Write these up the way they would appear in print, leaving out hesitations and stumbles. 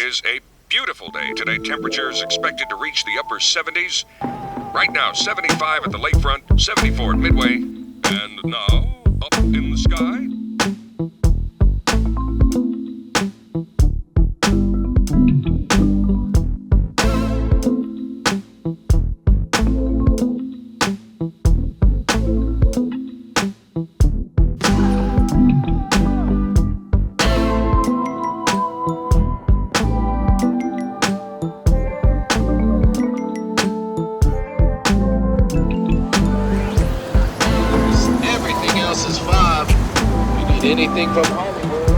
is a beautiful day today. Temperatures expected to reach the upper 70s. Right now, 75 at the lakefront, 74 at Midway. And now, up in the sky. Anything from Hollywood.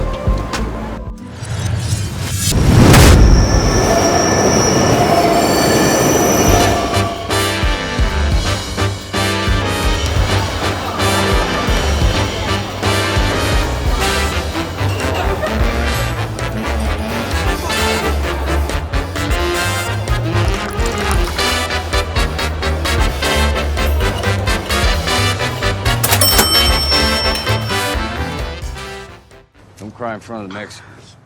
Don't cry in front of the Mexicans.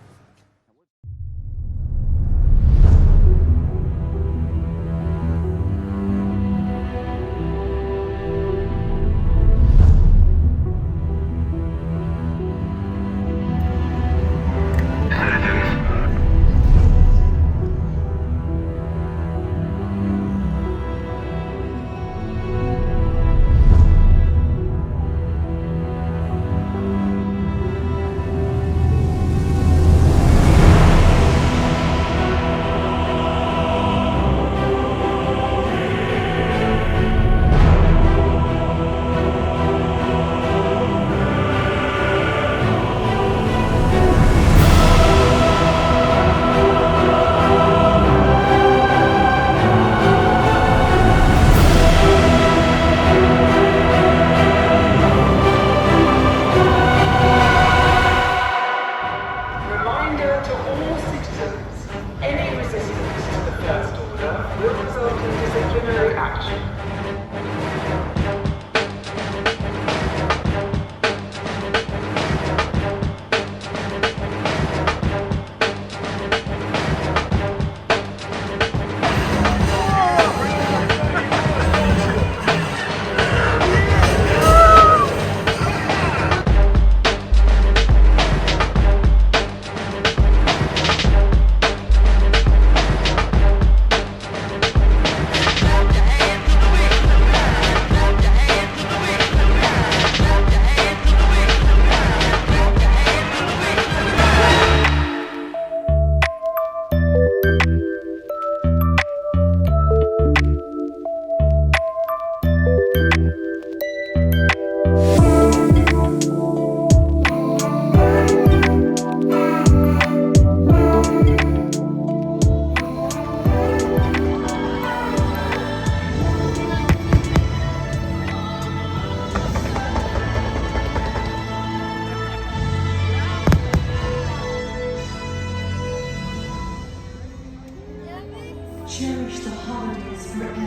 Cherish the holidays forever,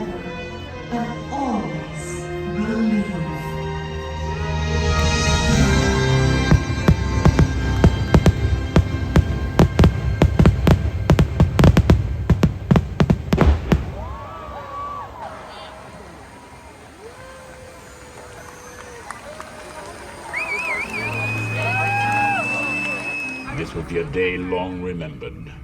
and always believe. This will be a day long remembered.